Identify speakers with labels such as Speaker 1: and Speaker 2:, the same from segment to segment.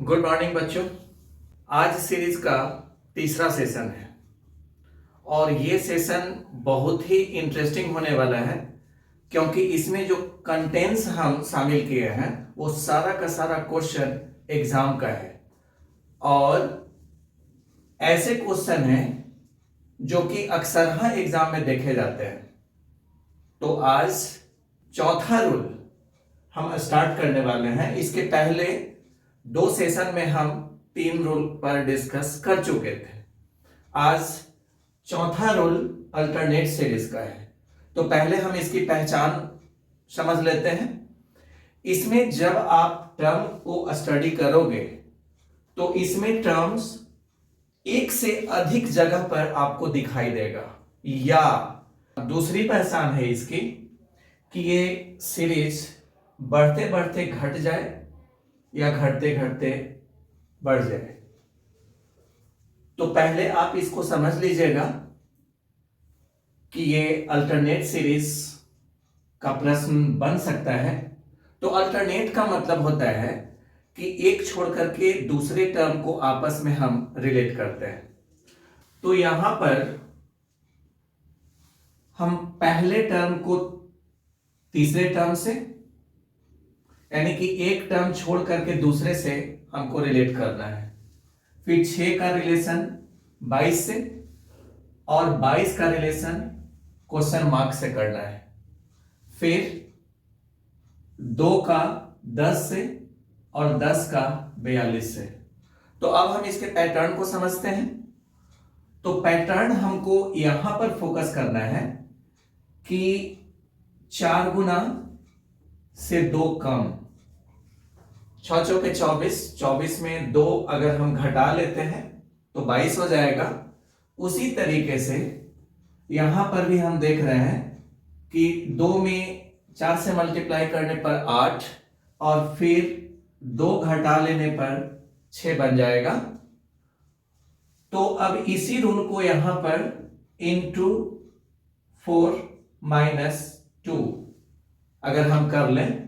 Speaker 1: Good morning बच्चों। आज series का तीसरा सेशन है और ये सेशन बहुत ही इंटरेस्टिंग होने वाला है क्योंकि इसमें जो कंटेंट्स हम शामिल किए हैं वो सारा का सारा क्वेश्चन एग्जाम का है और ऐसे क्वेश्चन हैं जो कि अक्सर हाँ एग्जाम में देखे जाते हैं। तो आज चौथा रूल हम स्टार्ट करने वाले हैं। इसके पहले दो सेशन में हम 3 रूल पर डिस्कस कर चुके थे। आज चौथा रूल अल्टरनेट सीरीज का है। तो पहले हम इसकी पहचान समझ लेते हैं। इसमें जब आप टर्म को स्टडी करोगे तो इसमें टर्म्स एक से अधिक जगह पर आपको दिखाई देगा, या दूसरी पहचान है इसकी कि ये सीरीज बढ़ते बढ़ते घट जाए या घटते घटते बढ़ जाए। तो पहले आप इसको समझ लीजिएगा कि ये अल्टरनेट सीरीज का प्रश्न बन सकता है। तो अल्टरनेट का मतलब होता है कि एक छोड़ करके दूसरे टर्म को आपस में हम रिलेट करते हैं। तो यहां पर हम पहले टर्म को तीसरे टर्म से, यानी कि एक टर्म छोड़ करके दूसरे से हमको रिलेट करना है। फिर 6 का रिलेशन 22 से और 22 का रिलेशन क्वेश्चन मार्क से करना है। फिर 2 का 10 से और 10 का 42 से। तो अब हम इसके पैटर्न को समझते हैं। तो पैटर्न हमको यहां पर फोकस करना है कि 4 गुना से 2 कम, 6 चौके 24, 24 में 2 अगर हम घटा लेते हैं तो 22 हो जाएगा। उसी तरीके से यहां पर भी हम देख रहे हैं कि 2 में 4 से मल्टीप्लाई करने पर 8 और फिर 2 घटा लेने पर 6 बन जाएगा। तो अब इसी रूल को यहां पर इंटू 4 माइनस 2 अगर हम कर लें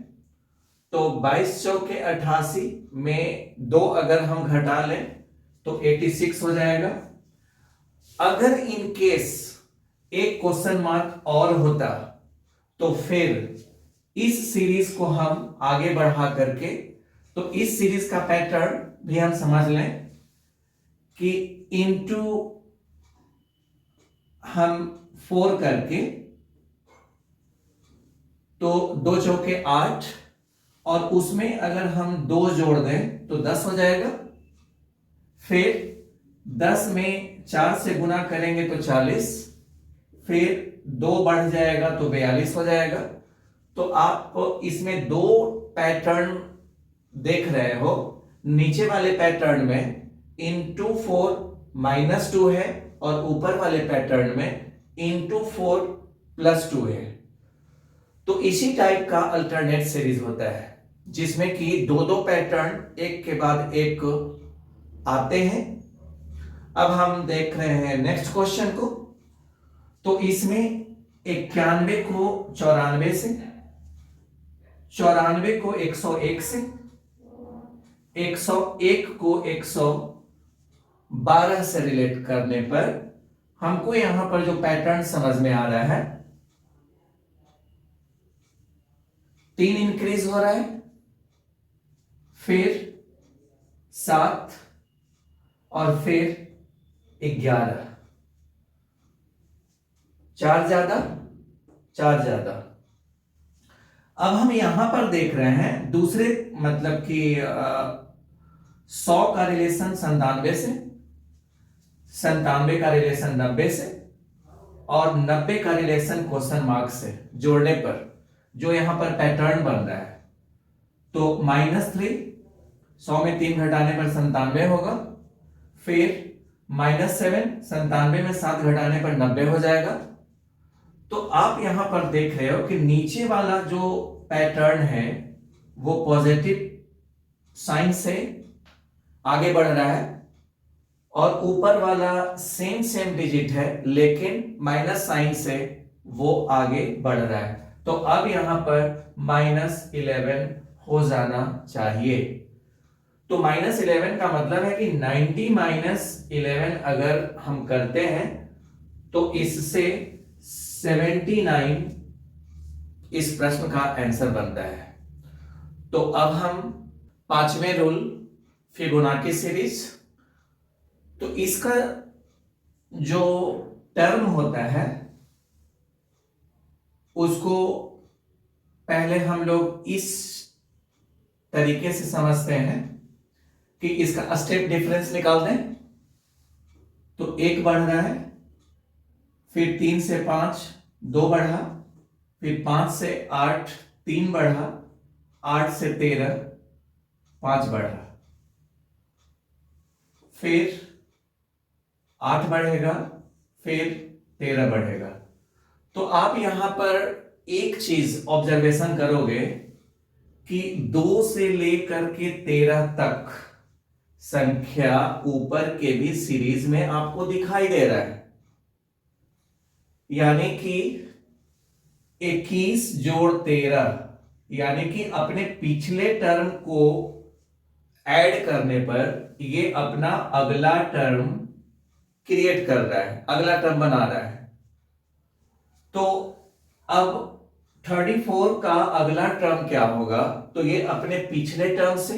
Speaker 1: तो 22 चौके 88 में 2 अगर हम घटा लें तो 86 हो जाएगा। अगर इन केस एक क्वेश्चन मार्क और होता तो फिर इस सीरीज को हम आगे बढ़ा करके, तो इस सीरीज का पैटर्न भी हम समझ लें कि इंटू हम 4 करके तो 2 चौके 8 और उसमें अगर हम 2 जोड़ दें तो 10 हो जाएगा। फिर 10 में 4 से गुना करेंगे तो 40, फिर 2 बढ़ जाएगा तो 42 हो जाएगा। तो आप इसमें 2 पैटर्न देख रहे हो। नीचे वाले पैटर्न में इंटू 4 माइनस 2 है और ऊपर वाले पैटर्न में इंटू 4 प्लस 2 है। तो इसी टाइप का अल्टरनेट सीरीज होता है जिसमें कि 2 पैटर्न एक के बाद एक आते हैं। अब हम देख रहे हैं नेक्स्ट क्वेश्चन को। तो इसमें 91 को 94 से, 94 को 101 से, 101 को 112 से रिलेट करने पर हमको यहां पर जो पैटर्न समझ में आ रहा है, 3 इंक्रीज हो रहा है, फिर 7 और फिर 11, 4 ज्यादा 4 ज्यादा। अब हम यहां पर देख रहे हैं दूसरे, मतलब कि 100 का रिलेशन 97 से, 97 का रिलेशन 90 से और 90 का रिलेशन क्वेश्चन मार्क से जोड़ने पर जो यहां पर पैटर्न बन रहा है, तो -3, 100 में 3 घटाने पर 97 होगा। फिर -7, 97 में 7 घटाने पर 90 हो जाएगा। तो आप यहां पर देख रहे हो कि नीचे वाला जो पैटर्न है वो पॉजिटिव साइन से आगे बढ़ रहा है और ऊपर वाला सेम डिजिट है लेकिन माइनस साइन से वो आगे बढ़ रहा है। तो अब यहां पर -11 हो जाना चाहिए। तो -11 का मतलब है कि 90 - 11 अगर हम करते हैं तो इससे 79 इस प्रश्न का आंसर बनता है। तो अब हम पांचवें रूल फिबोनाची सीरीज, तो इसका जो टर्म होता है उसको पहले हम लोग इस तरीके से समझते हैं कि इसका स्टेप डिफरेंस निकाल दें। तो 1 बढ़ रहा है, फिर 3 से 5 2 बढ़ा, फिर 5 से 8 3 बढ़ा, 8 से 13 5 बढ़ा, फिर 8 बढ़ेगा, फिर 13 बढ़ेगा। तो आप यहां पर एक चीज ऑब्जर्वेशन करोगे कि 2 से लेकर के 13 तक संख्या ऊपर के भी सीरीज में आपको दिखाई दे रहा है, यानी कि 21 जोड़ 13, यानी कि अपने पिछले टर्म को ऐड करने पर ये अपना अगला टर्म क्रिएट कर रहा है, अगला टर्म बना रहा है। तो अब 34 का अगला टर्म क्या होगा? तो ये अपने पिछले टर्म से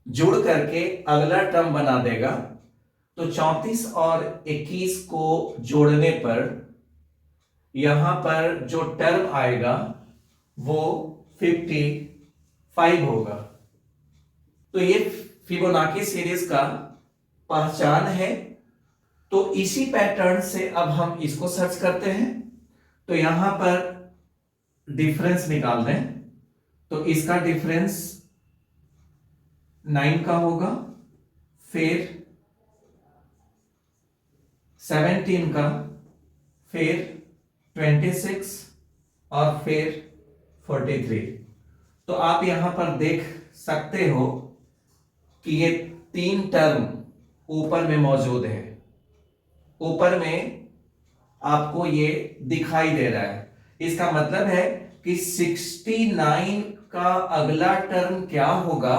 Speaker 1: जुड़ करके अगला टर्म बना देगा। तो 34 और 21 को जोड़ने पर यहां पर जो टर्म आएगा वो 55 होगा। तो ये फिबोनाची सीरीज का पहचान है। तो इसी पैटर्न से अब हम इसको सर्च करते हैं। तो यहां पर डिफरेंस निकाल दें, तो इसका डिफरेंस 9 का होगा, फिर 17 का, फिर 26 और फिर 43। तो आप यहां पर देख सकते हो कि ये 3 टर्म ऊपर में मौजूद है, ऊपर में आपको ये दिखाई दे रहा है। इसका मतलब है कि 69 का अगला टर्म क्या होगा?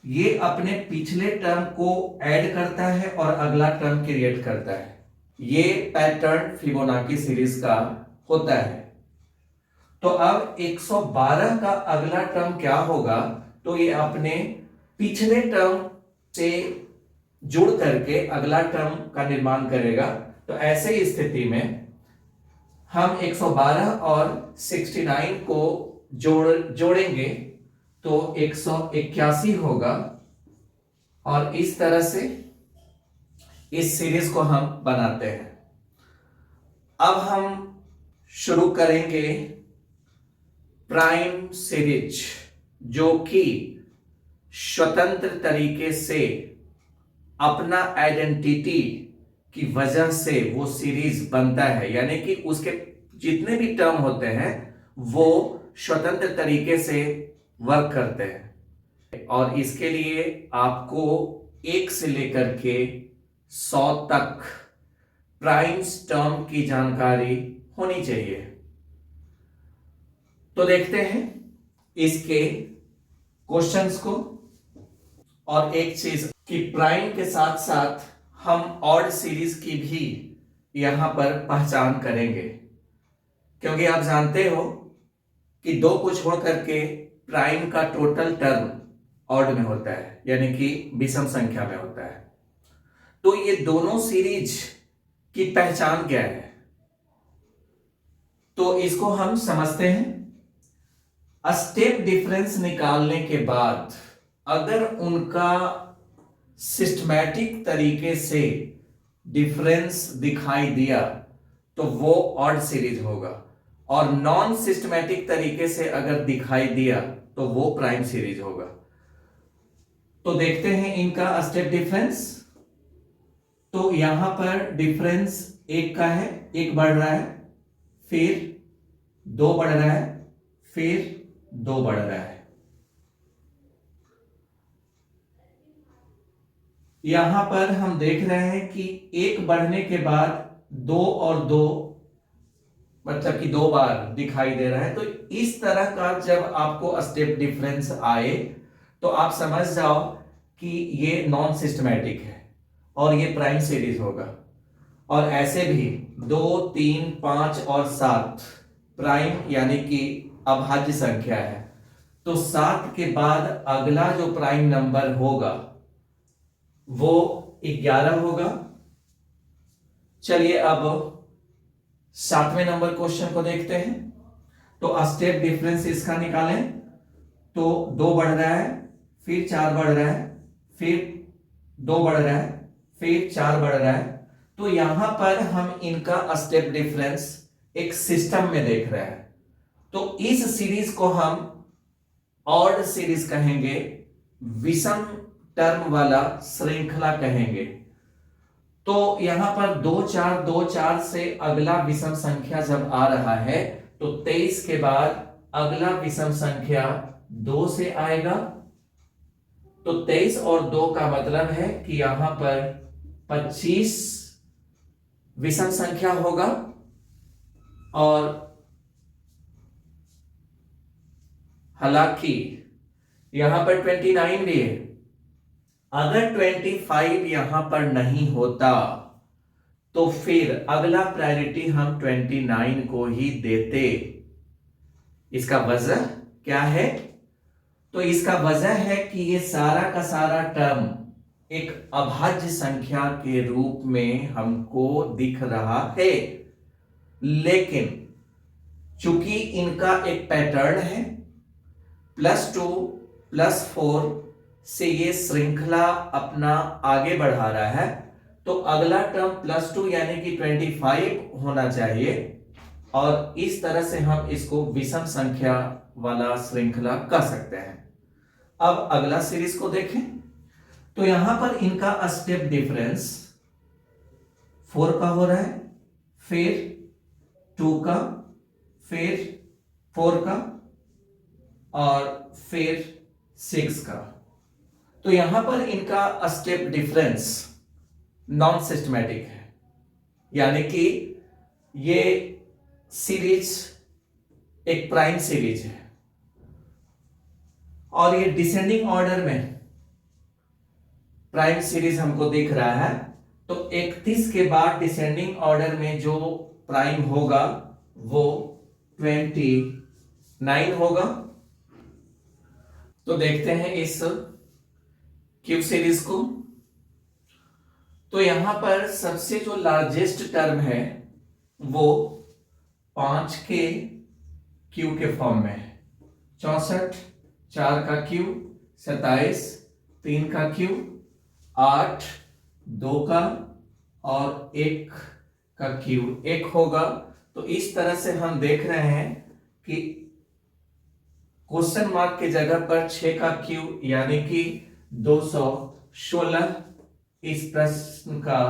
Speaker 1: ये अपने पिछले टर्म को ऐड करता है और अगला टर्म क्रिएट करता है। ये पैटर्न फिबोनाची सीरीज का होता है। तो अब 112 का अगला टर्म क्या होगा? तो ये अपने पिछले टर्म से जुड़ करके अगला टर्म का निर्माण करेगा। तो ऐसे स्थिति में हम 112 और 69 को जोड़ेंगे तो 181 होगा, और इस तरह से इस सीरीज को हम बनाते हैं। अब हम शुरू करेंगे प्राइम सीरीज, जो कि स्वतंत्र तरीके से अपना आइडेंटिटी की वजह से वो सीरीज बनता है, यानी कि उसके जितने भी टर्म होते हैं वो स्वतंत्र तरीके से वर्क करते हैं। और इसके लिए आपको 1 से लेकर के 100 तक प्राइम्स टर्म की जानकारी होनी चाहिए। तो देखते हैं इसके क्वेश्चंस को। और एक चीज कि प्राइम के साथ साथ हम ऑड सीरीज की भी यहां पर पहचान करेंगे, क्योंकि आप जानते हो कि 2 को छोड़ करके प्राइम का टोटल टर्म ऑड में होता है, यानी कि विषम संख्या में होता है। तो ये दोनों सीरीज की पहचान क्या है, तो इसको हम समझते हैं। स्टेप डिफरेंस निकालने के बाद अगर उनका सिस्टमैटिक तरीके से डिफरेंस दिखाई दिया तो वो ऑड सीरीज होगा, और नॉन सिस्टमैटिक तरीके से अगर दिखाई दिया तो वो प्राइम सीरीज होगा। तो देखते हैं इनका स्टेप डिफरेंस। तो यहां पर डिफरेंस 1 का है, 1 बढ़ रहा है, फिर 2 बढ़ रहा है, फिर 2 बढ़ रहा है। यहां पर हम देख रहे हैं कि 1 बढ़ने के बाद 2 और 2 मतलब कि 2 बार दिखाई दे रहा है। तो इस तरह का जब आपको स्टेप डिफरेंस आए तो आप समझ जाओ कि ये नॉन सिस्टमैटिक है और ये प्राइम सीरीज होगा। और ऐसे भी 2, 3, 5 और 7 प्राइम यानी कि अभाज्य संख्या है। तो 7 के बाद अगला जो प्राइम नंबर होगा वो 11 होगा। चलिए अब 7वें नंबर क्वेश्चन को देखते हैं। तो स्टेप डिफरेंस इसका निकालें तो 2 बढ़ रहा है, फिर 4 बढ़ रहा है, फिर 2 बढ़ रहा है, फिर 4 बढ़ रहा है। तो यहां पर हम इनका स्टेप डिफरेंस एक सिस्टम में देख रहे हैं। तो इस सीरीज को हम ऑड सीरीज कहेंगे, विषम टर्म वाला श्रृंखला कहेंगे। तो यहां पर 2 4 2 4 से अगला विषम संख्या जब आ रहा है तो 23 के बाद अगला विषम संख्या 2 से आएगा। तो 23 और 2 का मतलब है कि यहां पर 25 विषम संख्या होगा। और हालांकि यहां पर 29 भी है। अगर 25 यहां पर नहीं होता तो फिर अगला प्रायोरिटी हम 29 को ही देते। इसका वजह क्या है? तो इसका वजह है कि ये सारा का सारा टर्म एक अभाज्य संख्या के रूप में हमको दिख रहा है। लेकिन चूंकि इनका एक पैटर्न है, +2 +4 से ये श्रृंखला अपना आगे बढ़ा रहा है, तो अगला टर्म +2 यानी कि 25 होना चाहिए। और इस तरह से हम इसको विषम संख्या वाला श्रृंखला कह सकते हैं। अब अगला सीरीज को देखें तो यहां पर इनका स्टेप डिफरेंस 4 का हो रहा है, फिर 2 का, फिर 4 का और फिर 6 का। तो यहां पर इनका स्टेप डिफरेंस नॉन सिस्टमैटिक है, यानी कि ये सीरीज एक प्राइम सीरीज है और ये डिसेंडिंग ऑर्डर में प्राइम सीरीज हमको दिख रहा है। तो 31 के बाद डिसेंडिंग ऑर्डर में जो प्राइम होगा वो 29 होगा। तो देखते हैं इस क्यूब सीरीज को। तो यहां पर सबसे जो लार्जेस्ट टर्म है वो 5 के क्यू के फॉर्म में है। 64, 4 का क्यू, 27, 3 का क्यू, 8, 2 का और 1 का क्यू 1 होगा। तो इस तरह से हम देख रहे हैं कि क्वेश्चन मार्क की जगह पर 6 का क्यू यानी कि 216 इस प्रश्न का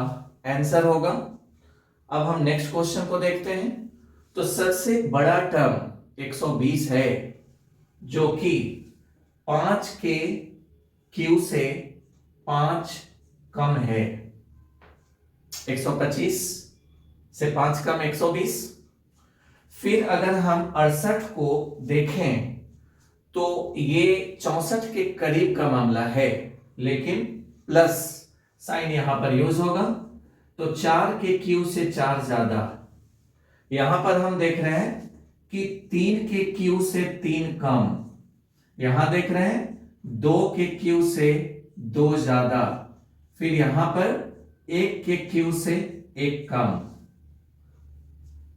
Speaker 1: आंसर होगा। अब हम नेक्स्ट क्वेश्चन को देखते हैं। तो सबसे बड़ा टर्म 120 है, जो कि 5 के क्यू से 5 कम है। 125 से 5 कम 120। फिर अगर हम 68 को देखें तो ये 64 के करीब का मामला है, लेकिन प्लस साइन यहां पर यूज होगा। तो 4 के क्यू से 4 ज्यादा। यहां पर हम देख रहे हैं कि 3 के क्यू से 3 कम। यहां देख रहे हैं 2 के क्यू से 2 ज्यादा। फिर यहां पर 1 के क्यू से 1 कम।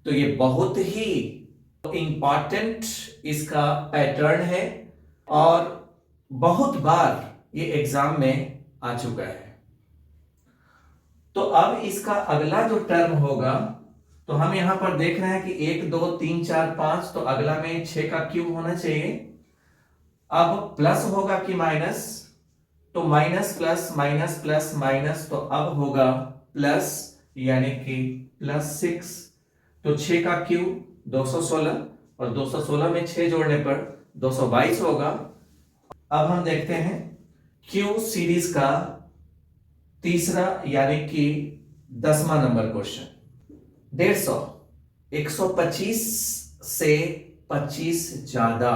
Speaker 1: तो ये बहुत ही इंपॉर्टेंट इसका पैटर्न है और बहुत बार ये एग्जाम में आ चुका है। तो अब इसका अगला जो टर्म होगा, तो हम यहां पर देख रहे हैं कि 1 2 3 4 5, तो अगला में 6 का क्यूब होना चाहिए। अब प्लस होगा कि माइनस? तो minus plus minus plus minus, तो अब होगा प्लस यानी कि +6। तो 6 का क्यूब 216 और 216 में 6 जोड़ने पर 222 होगा। अब हम देखते हैं क्यू सीरीज का तीसरा यानी कि 10वां नंबर क्वेश्चन। 150 125 से 25 ज्यादा।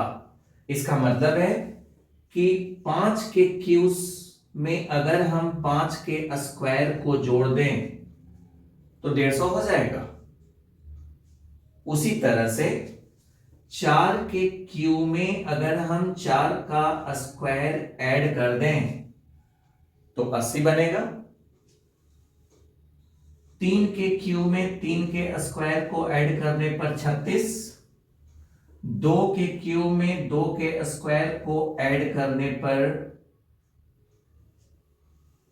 Speaker 1: इसका मतलब है कि 5 के क्यूज में अगर हम 5 के स्क्वायर को जोड़ दें तो 150 हो जाएगा। उसी तरह से 4 के क्यू में अगर हम 4 का स्क्वायर ऐड कर दें तो 80 बनेगा। 3 के क्यू में 3 के स्क्वायर को ऐड करने पर 36, 2 के क्यू में 2 के स्क्वायर को ऐड करने पर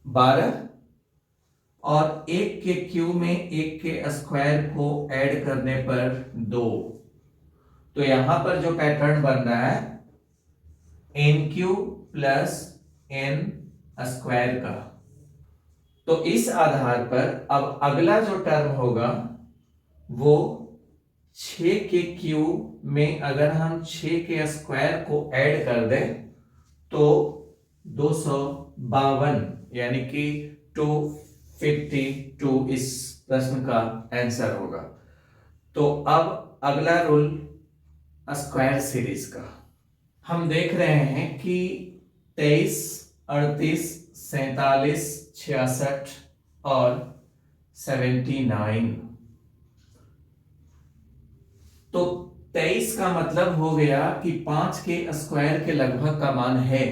Speaker 1: 12 और 1 के क्यू में 1 के स्क्वायर को ऐड करने पर 2। तो यहां पर जो पैटर्न बन रहा है N Q plus N square का। तो इस आधार पर अब अगला जो टर्म होगा वो 6 के क्यू में अगर हम 6 के स्क्वायर को ऐड कर दें तो 252 यानी कि 252 इस प्रश्न का आंसर होगा। तो अब अगला रूल स्क्वायर सीरीज का हम देख रहे हैं कि 23, 38, 47, 66 और 79। तो 23 का मतलब हो गया कि 5 के स्क्वायर के लगभग का मान है।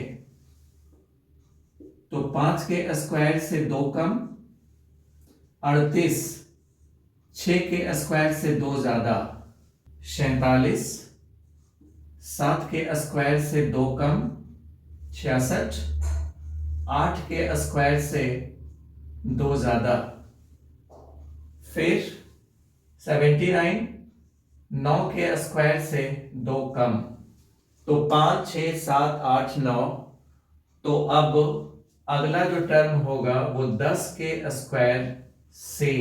Speaker 1: तो 5 के स्क्वायर से 2 कम। 38 6 के स्क्वायर से 2 ज्यादा। 47 7 के स्क्वायर से 2 कम। 66 8 के स्क्वायर से 2 ज्यादा। फिर 79 9 के स्क्वायर से 2 कम। तो 5 6 7 8 9। तो अब अगला जो टर्म होगा वो 10 के स्क्वायर से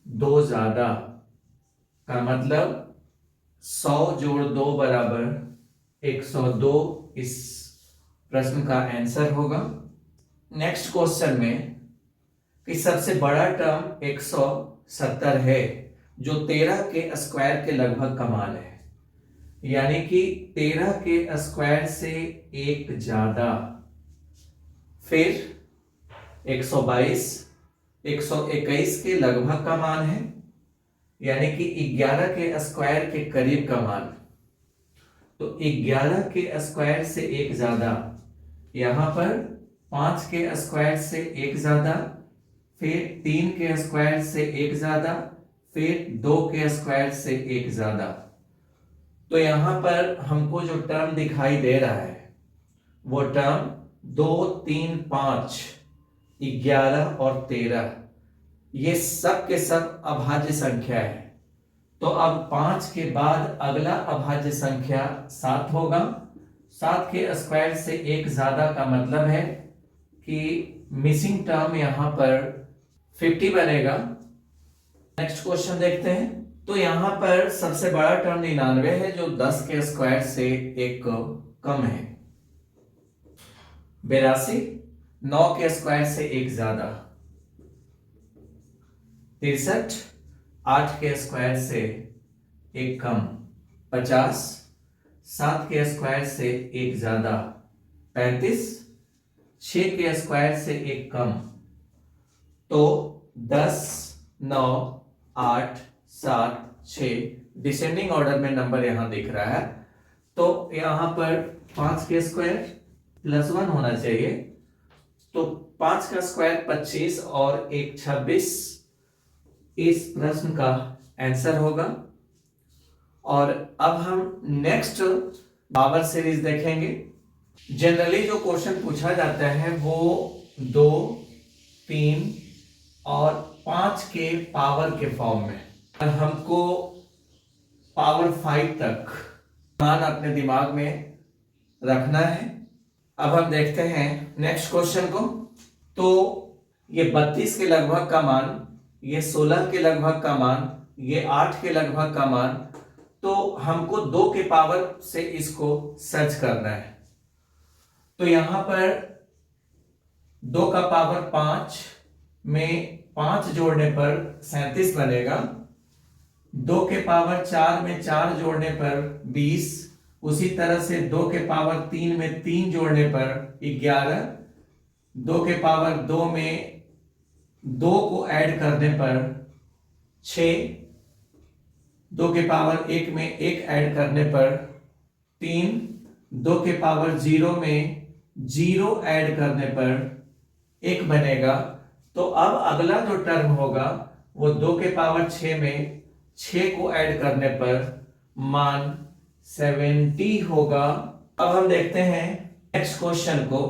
Speaker 1: 2 ज्यादा का मतलब 100 जोड़ 2 बराबर 102 इस प्रश्न का आंसर होगा। नेक्स्ट क्वेश्चन में कि सबसे बड़ा टर्म 170 है जो 13 के स्क्वायर के लगभग का मान है, यानी कि 13 के स्क्वायर से 1 ज्यादा। फिर 122 121 के लगभग का मान है, यानी कि 11 के स्क्वायर के करीब का मान। तो 11 के स्क्वायर से 1 ज्यादा, यहां पर 5 के स्क्वायर से 1 ज्यादा, फिर 3 के स्क्वायर से 1 ज्यादा, फिर 2 के स्क्वायर से 1 ज्यादा। तो यहां पर हमको जो टर्म दिखाई दे रहा है वो टर्म 2 3 5 11 और 13 ये सब के सब अभाज्य संख्या है। तो अब 5 के बाद अगला अभाज्य संख्या 7 होगा। 7 के स्क्वायर से 1 ज्यादा का मतलब है कि मिसिंग टर्म यहां पर 50 बनेगा। नेक्स्ट क्वेश्चन देखते हैं। तो यहां पर सबसे बड़ा टर्म 99 है जो 10 के स्क्वायर से 1 कम है। 82 9 के स्क्वायर से 1 ज्यादा। 63 8 के स्क्वायर से 1 कम। 50 7 के स्क्वायर से 1 ज्यादा। 35 6 के स्क्वायर से 1 कम। तो 10 9 8 7 6 डिसेंडिंग ऑर्डर में नंबर यहां दिख रहा है। तो यहां पर 5 के स्क्वायर प्लस 1 होना चाहिए। तो 5 का स्क्वायर 25 और 1 26 इस प्रश्न का आंसर होगा। और अब हम नेक्स्ट पावर सीरीज देखेंगे। जनरली जो क्वेश्चन पूछा जाता है वो 2 3 और 5 के पावर के फॉर्म में। हमको पावर 5 तक मान अपने दिमाग में रखना है। अब हम देखते हैं नेक्स्ट क्वेश्चन को। तो ये 32 के लगभग का मान, ये 16 के लगभग का मान, ये 8 के लगभग का मान। तो हमको 2 के पावर से इसको सर्च करना है। तो यहां पर 2 का पावर 5 में 5 जोड़ने पर 37 बनेगा। 2 के पावर 4 में 4 जोड़ने पर 20 उसी तरह से 2 के पावर 3 में 3 जोड़ने पर 11, 2 के पावर 2 में 2 को ऐड करने पर 6, 2 के पावर 1 में 1 ऐड करने पर 3, 2 के पावर 0 में 0 ऐड करने पर 1 बनेगा। तो अब अगला जो टर्म होगा वो 2 के पावर 6 में 6 को ऐड करने पर मान 70 होगा। अब हम देखते हैं नेक्स्ट क्वेश्चन को।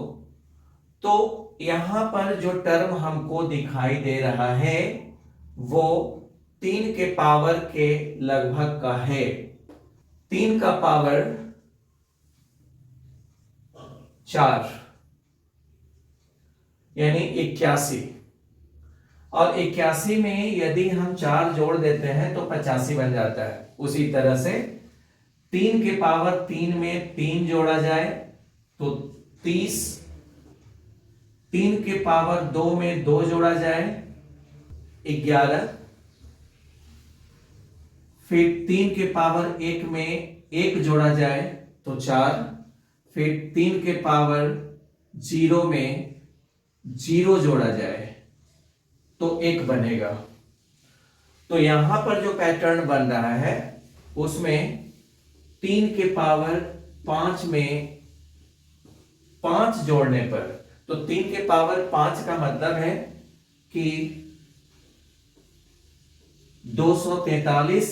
Speaker 1: तो यहां पर जो टर्म हमको दिखाई दे रहा है वो 3 के पावर के लगभग का है। 3 का पावर 4 यानी 81, और 81 में यदि हम 4 जोड़ देते हैं तो 85 बन जाता है। उसी तरह से 3 के पावर 3 में 3 जोड़ा जाए तो 30, 3 के पावर 2 में 2 जोड़ा जाए 11, फिर 3 के पावर 1 में 1 जोड़ा जाए तो 4, फिर 3 के पावर 0 में 0 जोड़ा जाए तो 1 बनेगा। तो यहां पर जो पैटर्न बन रहा है उसमें 3 के पावर 5 में 5 जोड़ने पर, तो 3 के पावर 5 का मतलब है कि 243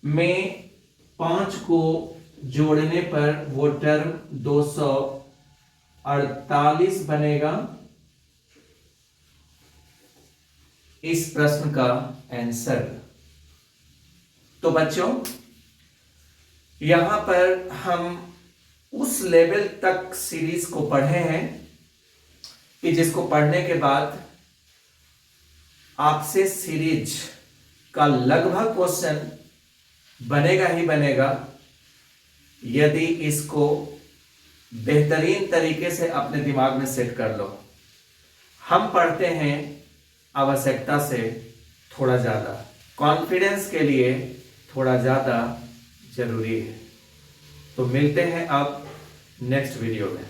Speaker 1: में 5 को जोड़ने पर वो टर्म 248 बनेगा। इस प्रश्न का आंसर। तो बच्चों यहां पर हम उस लेवल तक सीरीज को पढ़े हैं कि जिसको पढ़ने के बाद आपसे सीरीज का लगभग क्वेश्चन बनेगा ही बनेगा यदि इसको बेहतरीन तरीके से अपने दिमाग में सेट कर लो। हम पढ़ते हैं आवश्यकता से थोड़ा ज्यादा, कॉन्फिडेंस के लिए थोड़ा ज्यादा जरूरी है। तो मिलते हैं अब नेक्स्ट वीडियो में।